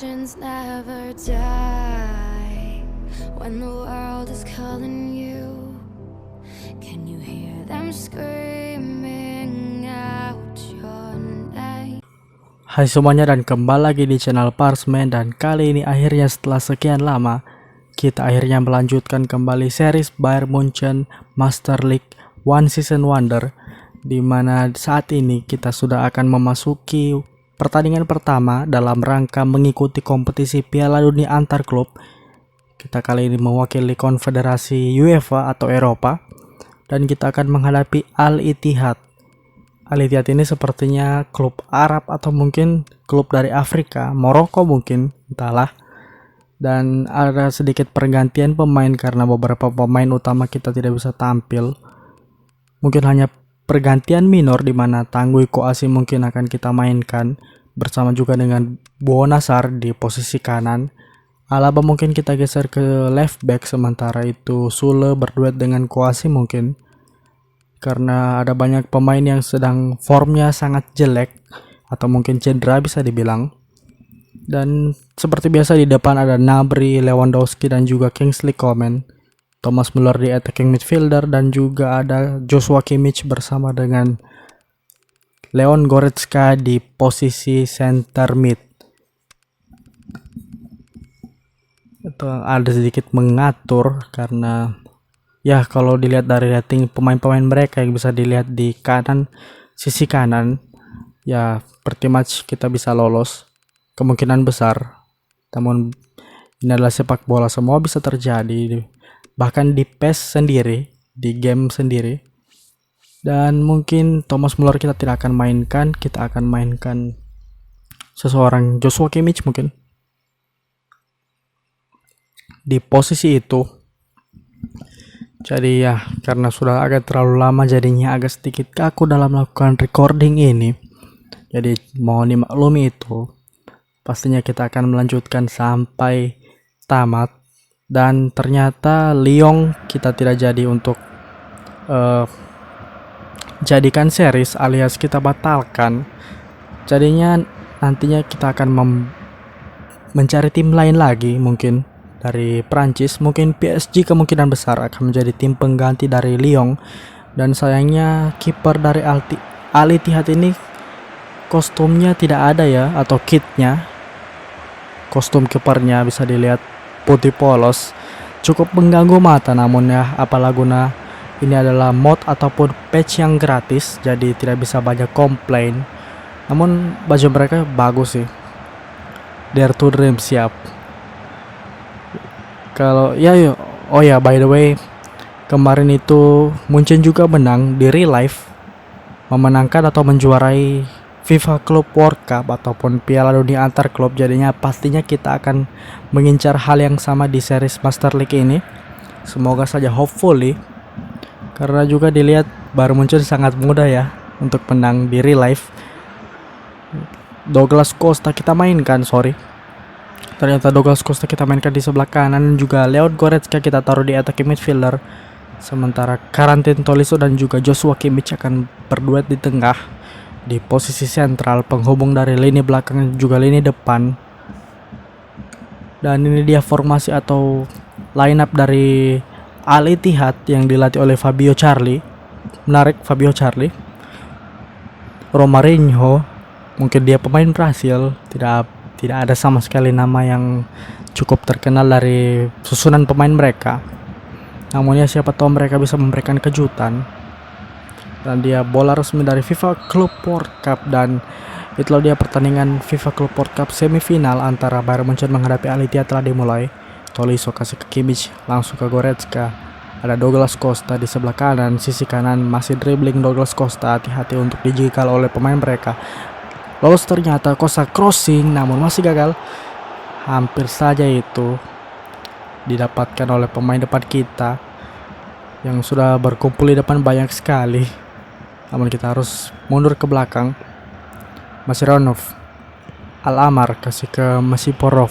legends never die. When the world is calling you, can you hear them screaming out your name? Hai semuanya dan kembali lagi di channel Parsman, dan kali ini akhirnya setelah sekian lama kita akhirnya melanjutkan kembali series Bayern Munchen Master League One Season Wonder, di mana saat ini kita sudah akan memasuki pertandingan pertama dalam rangka mengikuti kompetisi Piala Dunia antar klub. Kita kali ini mewakili konfederasi UEFA atau Eropa, dan kita akan menghadapi Al Ittihad. Al Ittihad ini sepertinya klub Arab atau mungkin klub dari Afrika, Maroko mungkin, entahlah. Dan ada sedikit pergantian pemain karena beberapa pemain utama kita tidak bisa tampil. Mungkin hanya pergantian minor di mana Tanguy Kouassi mungkin akan kita mainkan bersama juga dengan Bounassar di posisi kanan. Alaba mungkin kita geser ke left back, sementara itu Sule berduet dengan Kouassi mungkin. Karena ada banyak pemain yang sedang formnya sangat jelek atau mungkin cedera bisa dibilang. Dan seperti biasa di depan ada Gnabry, Lewandowski dan juga Kingsley Coman. Thomas Müller di attacking midfielder, dan juga ada Joshua Kimmich bersama dengan Leon Goretzka di posisi center mid. Itu ada sedikit mengatur karena ya kalau dilihat dari rating pemain-pemain mereka yang bisa dilihat di kanan, sisi kanan, ya pretty much kita bisa lolos kemungkinan besar. Namun ini adalah sepak bola, semua bisa terjadi. Bahkan di PES sendiri, di game sendiri. Dan mungkin Thomas Müller kita tidak akan mainkan, kita akan mainkan seseorang, Joshua Kimmich mungkin di posisi itu. Jadi ya, karena sudah agak terlalu lama jadinya agak sedikit kaku dalam melakukan recording ini. Jadi mohon dimaklumi itu. Pastinya kita akan melanjutkan sampai tamat. Dan ternyata Lyon kita tidak jadi untuk jadikan series, alias kita batalkan. Jadinya nantinya kita akan mencari tim lain lagi, mungkin dari Prancis, mungkin PSG kemungkinan besar akan menjadi tim pengganti dari Lyon. Dan sayangnya kiper dari Al Ittihad ini kostumnya tidak ada ya, atau kitnya. Kostum kipernya bisa dilihat putih polos, cukup mengganggu mata. Namun ya apalah guna, ini adalah mod ataupun patch yang gratis, jadi tidak bisa banyak komplain. Namun baju mereka bagus sih, Dare to Dream siap. Kalau ya yuk, oh ya by the way, kemarin itu Munchen juga menang di real life, memenangkan atau menjuarai FIFA Club World Cup ataupun Piala Dunia antar klub. Jadinya pastinya kita akan mengincar hal yang sama di series Master League ini. Semoga saja, hopefully. Karena juga dilihat Bayern Munchen sangat mudah ya untuk menang di real life. Douglas Costa kita mainkan, ternyata Douglas Costa kita mainkan di sebelah kanan, juga Leon Goretzka kita taruh di attacking midfielder. Sementara Corentin Tolisso dan juga Joshua Kimmich akan berduet di tengah di posisi sentral, penghubung dari lini belakang juga lini depan. Dan ini dia formasi atau line up dari Al Ittihad yang dilatih oleh Fabio Carli. Menarik, Fabio Carli. Romarinho, mungkin dia pemain Brasil, tidak ada sama sekali nama yang cukup terkenal dari susunan pemain mereka. Namun ya siapa tahu mereka bisa memberikan kejutan. Dan dia bola resmi dari FIFA Club World Cup, dan itulah dia pertandingan FIFA Club World Cup semifinal antara Bayern Munchen menghadapi Al Ittihad telah dimulai. Tolisso kasih ke Kimmich, langsung ke Goretzka. Ada Douglas Costa di sebelah kanan, sisi kanan masih dribbling Douglas Costa, hati-hati untuk dijegal oleh pemain mereka. Lolos ternyata, Costa crossing namun masih gagal. Hampir saja itu didapatkan oleh pemain depan kita yang sudah berkumpul di depan banyak sekali. Namun kita harus mundur ke belakang. Masironov, Al-Amar kasih ke Masiporov.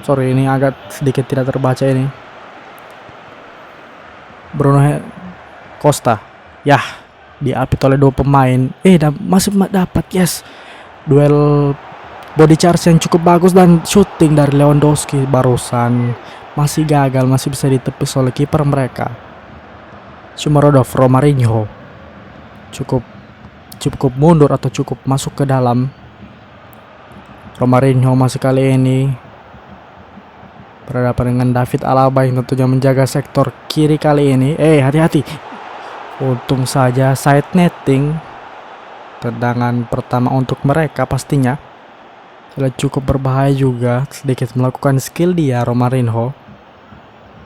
Sorry, ini agak sedikit tidak terbaca ini. Bruno Costa, yah, diapit oleh dua pemain. Masih dapat, yes. Duel Body charge yang cukup bagus dan shooting dari Lewandowski barusan masih gagal, masih bisa ditepis oleh kiper mereka. Shomurodov, Romarinho cukup mundur atau cukup masuk ke dalam. Romarinho masih kali ini berhadapan dengan David Alaba yang tentunya menjaga sektor kiri kali ini. Hati-hati. Untung saja side netting. Tendangan pertama untuk mereka pastinya. Cukup berbahaya juga, sedikit melakukan skill dia Romarinho.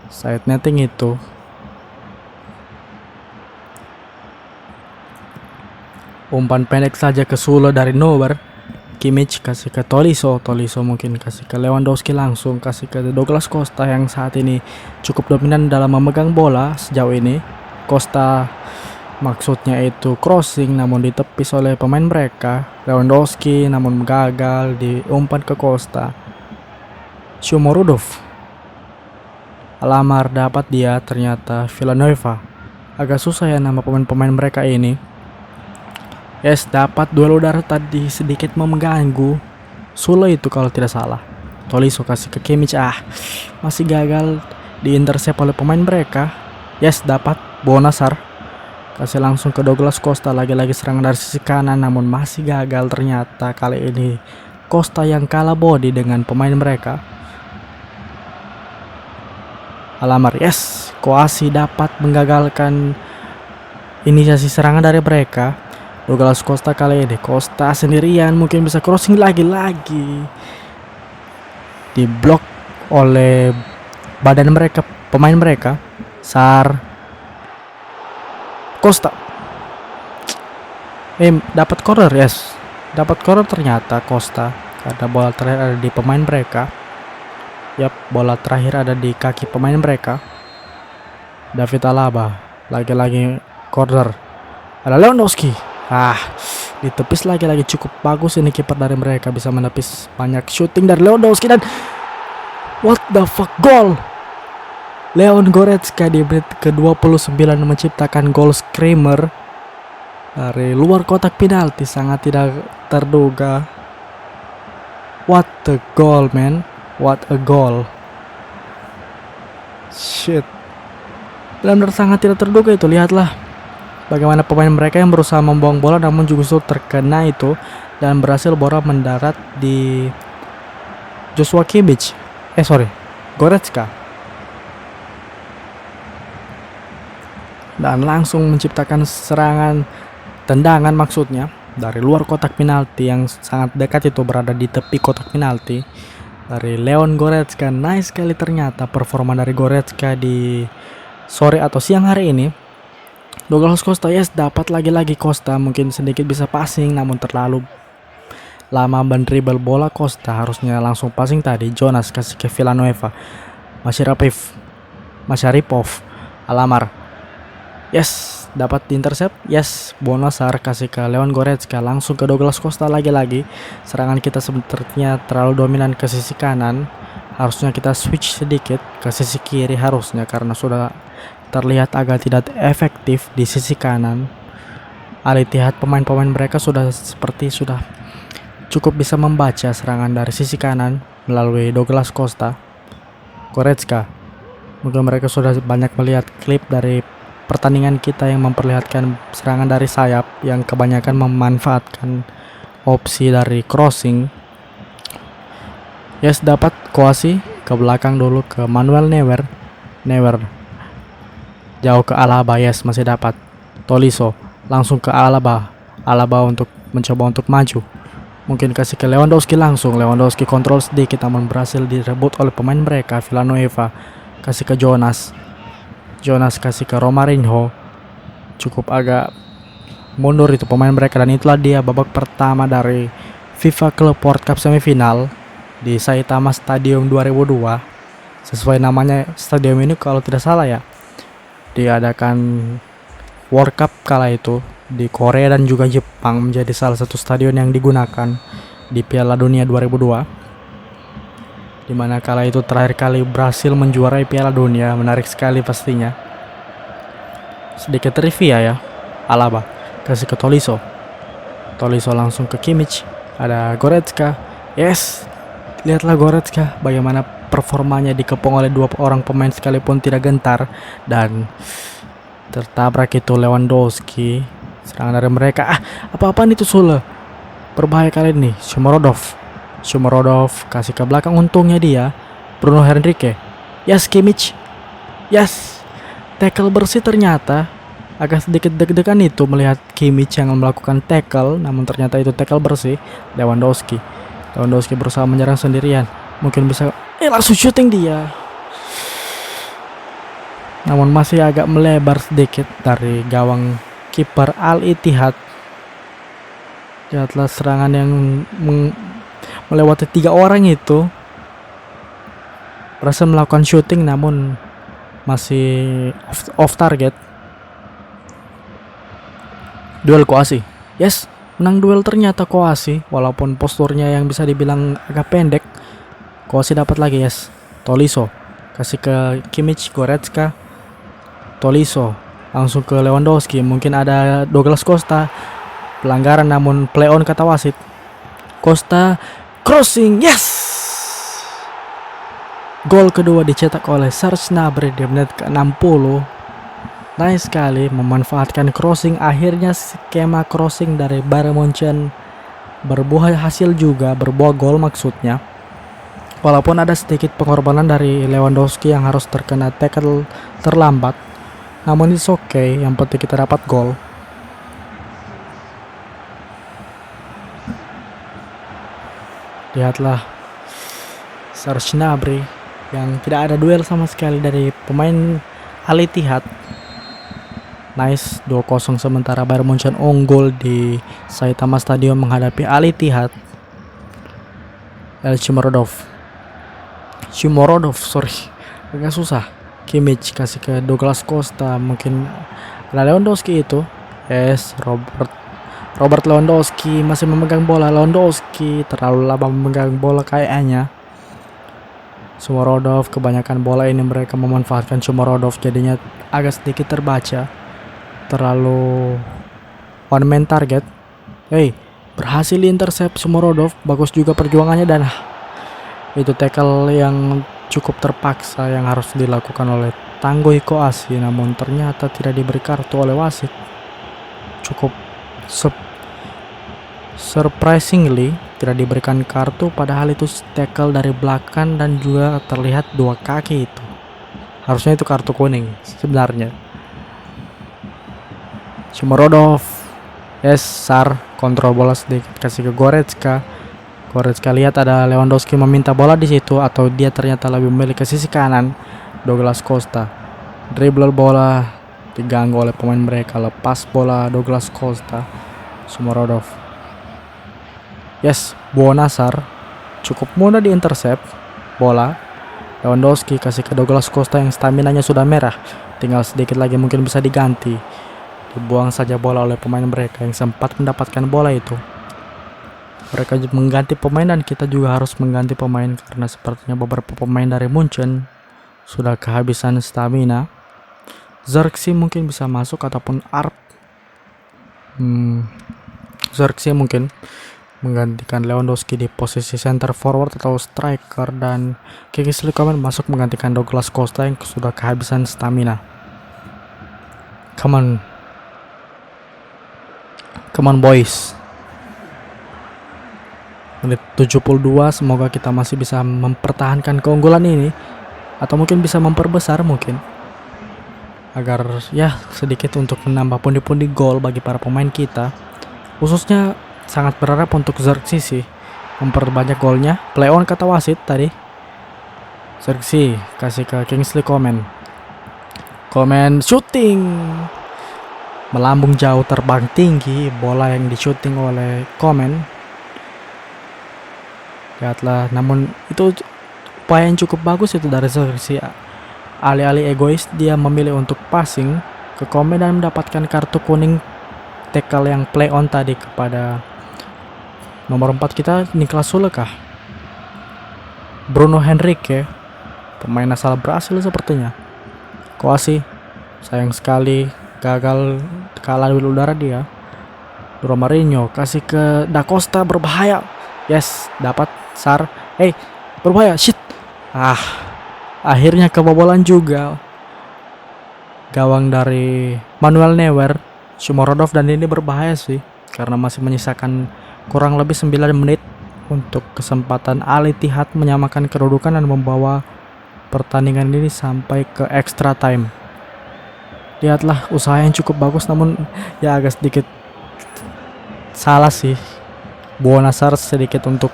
Side netting itu. Umpan pendek saja ke Sule dari Neuer. Kimmich kasih ke Tolisso mungkin kasih ke Lewandowski langsung, kasih ke Douglas Costa yang saat ini cukup dominan dalam memegang bola sejauh ini. Costa maksudnya itu crossing namun ditepis oleh pemain mereka. Lewandowski namun gagal diumpan ke Costa. Shomurodov, Alamar dapat dia, ternyata Villanueva. Agak susah ya nama pemain-pemain mereka ini. Yes, dapat duel udara tadi sedikit mengganggu Sule itu kalau tidak salah. Tolisso kasih ke Kimmich, masih gagal diintersep oleh pemain mereka. Yes, dapat Bonasar kasih langsung ke Douglas Costa, lagi-lagi serangan dari sisi kanan namun masih gagal. Ternyata kali ini Costa yang kalah body dengan pemain mereka. Alamar, yes, Kouassi dapat menggagalkan inisiasi serangan dari mereka. Douglas Costa kali ini, Costa sendirian mungkin bisa crossing lagi-lagi. Diblok oleh badan mereka, pemain mereka. Sar, Costa. Dapat corner, yes. Dapat corner ternyata Costa. Karena bola terakhir ada di pemain mereka. Yap, bola terakhir ada di kaki pemain mereka. David Alaba, lagi-lagi corner. Ada Lewandowski. Ditepis lagi-lagi, cukup bagus ini kiper dari mereka, bisa menepis banyak shooting dari Lewandowski dan what the fuck, gol! Leon Goretzka di menit ke-29 menciptakan gol screamer dari luar kotak penalti, sangat tidak terduga. What a goal, man. What a goal. Shit. Benar-benar sangat tidak terduga itu, lihatlah. Bagaimana pemain mereka yang berusaha membuang bola namun justru terkena itu dan berhasil bola mendarat di Joshua Kimmich. Goretzka. Dan langsung menciptakan serangan tendangan maksudnya dari luar kotak penalti yang sangat dekat itu, berada di tepi kotak penalti dari Leon Goretzka. Nice sekali ternyata performa dari Goretzka di sore atau siang hari ini. Douglas Costa, yes, dapat lagi-lagi Costa, mungkin sedikit bisa passing namun terlalu lama mendribble bola Costa, harusnya langsung passing tadi. Jonas kasih ke Villanueva. Masharipov, Alamar. Yes, dapat intercept. Yes, Bonasar kasih ke Leon Goretzka, langsung ke Douglas Costa lagi-lagi. Serangan kita sebenarnya terlalu dominan ke sisi kanan. Harusnya kita switch sedikit ke sisi kiri harusnya, karena sudah terlihat agak tidak efektif di sisi kanan. Al-Ittihad pemain-pemain mereka sudah cukup bisa membaca serangan dari sisi kanan melalui Douglas Costa. Goretzka, mungkin mereka sudah banyak melihat klip dari pertandingan kita yang memperlihatkan serangan dari sayap yang kebanyakan memanfaatkan opsi dari crossing. Yes, dapat Kouassi ke belakang dulu ke Manuel Neuer. Jauh ke Alaba, yes, masih dapat. Tolisso langsung ke Alaba untuk mencoba untuk maju. Mungkin kasih ke Lewandowski langsung. Lewandowski kontrol sedikit namun berhasil direbut oleh pemain mereka. Villanueva kasih ke Jonas kasih ke Romarinho. Cukup agak mundur itu pemain mereka, dan itulah dia babak pertama dari FIFA Club World Cup semifinal di Saitama Stadium 2002. Sesuai namanya stadium ini kalau tidak salah ya, diadakan World Cup kala itu di Korea dan juga Jepang, menjadi salah satu stadion yang digunakan di Piala Dunia 2002, dimana kala itu terakhir kali berhasil menjuarai Piala Dunia. Menarik sekali pastinya. Sedikit trivia ya. Alaba kasih ke Tolisso langsung ke Kimmich. Ada Goretzka Yes, lihatlah Goretzka bagaimana performanya dikepung oleh dua orang pemain sekalipun tidak gentar dan tertabrak itu Lewandowski. Serangan dari mereka. Apa-apaan itu Sule? Berbahaya kali ini. Shomurodov kasih ke belakang, untungnya dia Bruno Henrique. Yes, Kimmich. Yes. Tackle bersih ternyata. Agak sedikit deg-degan itu melihat Kimmich yang melakukan tackle, namun ternyata itu tackle bersih Lewandowski berusaha menyerang sendirian. Mungkin bisa langsung shooting dia. Namun masih agak melebar sedikit dari gawang kiper Al Ittihad. Lihatlah serangan yang melewati 3 orang itu. Berhasil melakukan shooting namun masih off target. Duel Kouassi. Yes, menang duel ternyata Kouassi, walaupun posturnya yang bisa dibilang agak pendek. Kouassi dapat lagi, yes. Tolisso kasih ke Kimmich, Goretzka. Tolisso langsung ke Lewandowski. Mungkin ada Douglas Costa. Pelanggaran namun play on kata wasit. Costa crossing, yes. Gol kedua dicetak oleh Serge Gnabry di menit ke-60. Nice sekali memanfaatkan crossing. Akhirnya skema crossing dari Bayern Munchen berbuah hasil juga, berbuah gol maksudnya. Walaupun ada sedikit pengorbanan dari Lewandowski yang harus terkena tackle terlambat, namun it's okay, yang penting kita dapat gol. Lihatlah Serge Gnabry yang tidak ada duel sama sekali dari pemain Al Ittihad. Nice, 2-0 sementara Bayern Munchen unggul di Saitama Stadium menghadapi Al Ittihad. Shomurodov, agak susah. Kimmich kasih ke Douglas Costa, mungkin Lewandowski itu. Yes, Robert Lewandowski masih memegang bola. Lewandowski terlalu lama memegang bola kayaknya. Shomurodov, kebanyakan bola ini mereka memanfaatkan Shomurodov, jadinya agak sedikit terbaca. Terlalu one man target. Berhasil intercept Shomurodov. Bagus juga perjuangannya dan itu tackle yang cukup terpaksa yang harus dilakukan oleh Tanguy Kouassi, namun ternyata tidak diberi kartu oleh wasit. Cukup surprisingly tidak diberikan kartu, padahal itu tackle dari belakang dan juga terlihat 2 kaki itu. Harusnya itu kartu kuning sebenarnya. Shomurodov, yes, Sar kontrol bola sedikit kasih ke Goretzka. Lihat ada Lewandowski meminta bola di situ, atau dia ternyata lebih memilih ke sisi kanan. Douglas Costa dribble bola, diganggu oleh pemain mereka. Lepas bola Douglas Costa. Shomurodov, yes, Buonasar cukup mudah diintercept bola. Lewandowski kasih ke Douglas Costa yang staminanya sudah merah, tinggal sedikit lagi mungkin bisa diganti. Dibuang saja bola oleh pemain mereka yang sempat mendapatkan bola itu. Mereka mengganti pemain dan kita juga harus mengganti pemain karena sepertinya beberapa pemain dari Munchen sudah kehabisan stamina. Zirkzee mungkin bisa masuk ataupun Arp. Zirkzee mungkin menggantikan Lewandowski di posisi center forward atau striker, dan Kingsley Coman masuk menggantikan Douglas Costa yang sudah kehabisan stamina. Come on boys. Menit 72, semoga kita masih bisa mempertahankan keunggulan ini, atau mungkin bisa memperbesar mungkin, agar ya sedikit untuk menambah pundi-pundi gol bagi para pemain kita. Khususnya sangat berharap untuk Zirkzee sih memperbanyak golnya. Play on kata wasit tadi. Zirkzee kasih ke Kingsley Coman shooting, melambung jauh, terbang tinggi bola yang di-shooting oleh Coman. Lihatlah, namun itu upaya yang cukup bagus itu dari Zirkzee. Alih-alih egois, dia memilih untuk passing ke Coman dan mendapatkan kartu kuning tackle yang play on tadi kepada nomor 4 kita, Niklas Süle kah? Bruno Henrique, pemain asal Brasil sepertinya. Kouassi sayang sekali gagal, kalah di udara dia. Romarinho kasih ke Da Costa, berbahaya. Yes, dapat Sar, berbahaya, shit. Akhirnya kebobolan juga gawang dari Manuel Neuer, Shomurodov, dan ini berbahaya sih karena masih menyisakan kurang lebih 9 menit untuk kesempatan Al Ittihad menyamakan kedudukan dan membawa pertandingan ini sampai ke extra time. Lihatlah, usaha yang cukup bagus namun ya agak sedikit salah sih Buonasar sedikit untuk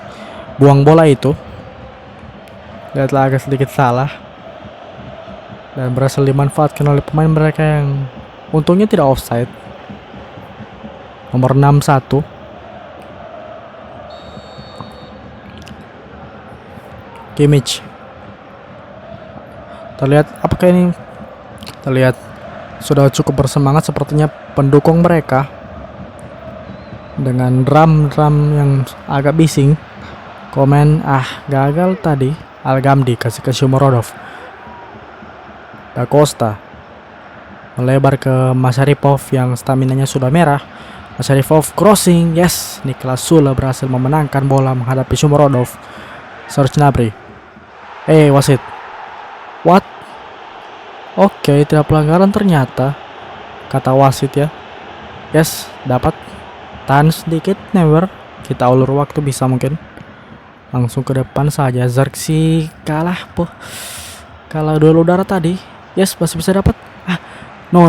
buang bola itu. Lihatlah, agak sedikit salah dan berhasil dimanfaatkan oleh pemain mereka yang untungnya tidak offside. Nomor 61 Kimmich. Terlihat apakah ini? Terlihat sudah cukup bersemangat sepertinya pendukung mereka dengan drum yang agak bising. Komen gagal tadi. Al-Ghamdi kasih ke Shomurodov. Da Costa melebar ke Masharipov yang staminanya sudah merah. Masharipov crossing, yes. Niklas Süle berhasil memenangkan bola menghadapi Shomurodov. Serge Gnabry. Wasit. What? Oke, tidak pelanggaran ternyata, kata wasit ya. Yes, dapat. Tahan sedikit, Neuer. Kita ulur waktu bisa mungkin. Langsung ke depan saja. Zirkzee kalah duel udara tadi. Yes, masih bisa dapat. No.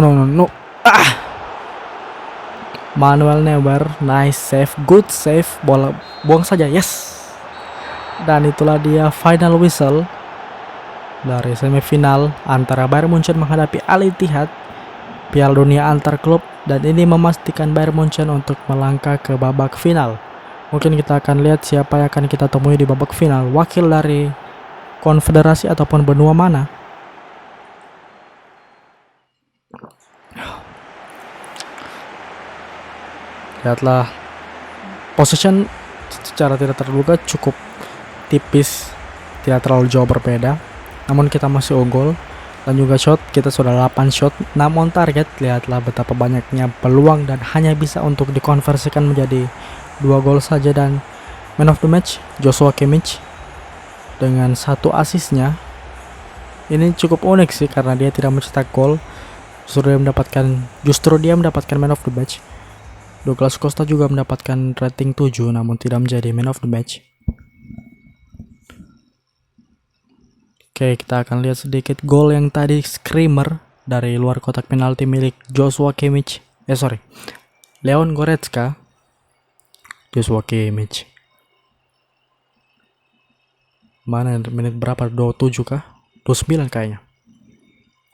Manuel Neuer, nice save, good save. Bola buang saja, yes. Dan itulah dia final whistle dari semifinal antara Bayern Munchen menghadapi Al Ittihad, Piala Dunia antar klub, dan ini memastikan Bayern Munchen untuk melangkah ke babak final. Mungkin kita akan lihat siapa yang akan kita temui di babak final, wakil dari konfederasi ataupun benua mana. Lihatlah, possession secara tidak terduga cukup tipis, tidak terlalu jauh berbeda. Namun kita masih unggul. Dan juga shot, kita sudah 8 shot, 6 on target. Lihatlah betapa banyaknya peluang dan hanya bisa untuk dikonversikan menjadi 2 gol saja. Dan man of the match Joshua Kimmich dengan 1 asisnya. Ini cukup unik sih karena dia tidak mencetak gol, justru dia mendapatkan man of the match. Douglas Costa juga mendapatkan rating 7 namun tidak menjadi man of the match. Oke, kita akan lihat sedikit gol yang tadi screamer dari luar kotak penalti milik Joshua Kimmich. Leon Goretzka. Joshua Kimmich. Mana menit berapa? 27 kah? 29 kayaknya.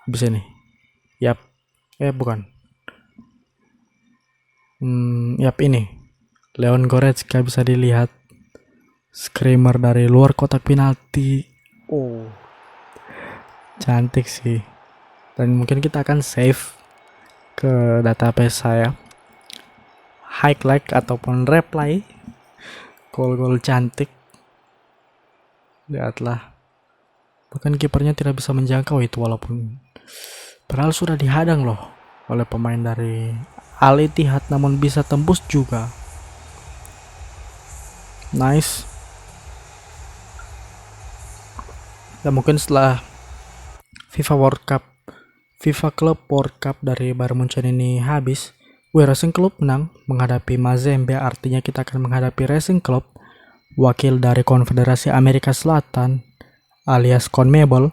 Habis ini. Yap. Bukan. Ini. Leon Goretzka bisa dilihat. Screamer dari luar kotak penalti. Cantik sih. Dan mungkin kita akan save ke database saya, highlight ataupun replay gol-gol cantik. Lihatlah, bahkan kipernya tidak bisa menjangkau itu, walaupun padahal sudah dihadang loh oleh pemain dari Al Ittihad, namun bisa tembus juga. Nice. Dan mungkin setelah FIFA Club World Cup dari Bayern Munchen ini habis, Racing Club menang menghadapi Mazembe. Artinya kita akan menghadapi Racing Club, wakil dari Konfederasi Amerika Selatan alias CONMEBOL,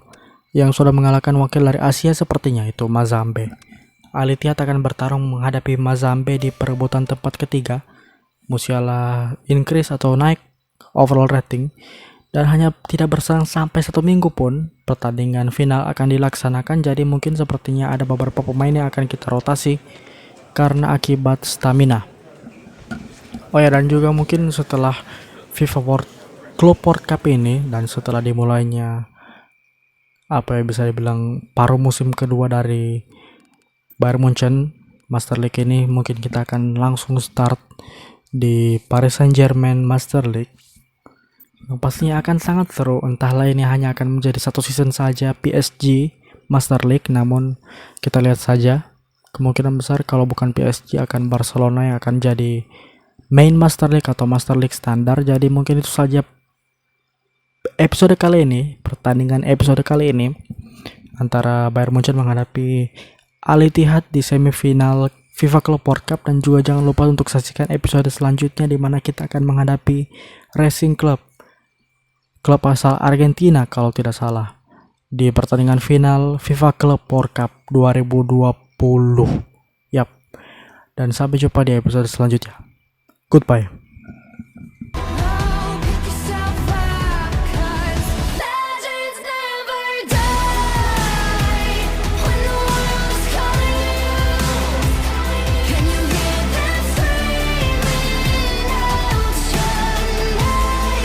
yang sudah mengalahkan wakil dari Asia sepertinya, itu Mazembe. Al Ittihad akan bertarung menghadapi Mazembe di perebutan tempat ketiga. Musiala increase atau naik overall rating, dan hanya tidak berselang sampai 1 minggu pun pertandingan final akan dilaksanakan. Jadi mungkin sepertinya ada beberapa pemain yang akan kita rotasi karena akibat stamina. Dan juga mungkin setelah FIFA Club World Cup ini dan setelah dimulainya bisa dibilang paruh musim kedua dari Bayern Munchen Master League ini, mungkin kita akan langsung start di Paris Saint-Germain Master League. Pastinya akan sangat seru. Entahlah ini hanya akan menjadi 1 season saja PSG Master League, namun kita lihat saja. Kemungkinan besar kalau bukan PSG akan Barcelona yang akan jadi main Master League atau Master League standar. Jadi mungkin itu saja pertandingan episode kali ini antara Bayern Munchen menghadapi Al Ittihad di semifinal FIFA Club World Cup, dan juga jangan lupa untuk saksikan episode selanjutnya di mana kita akan menghadapi Racing Club, klub asal Argentina kalau tidak salah, di pertandingan final FIFA Club World Cup 2020. Yap. Dan sampai jumpa di episode selanjutnya. Goodbye.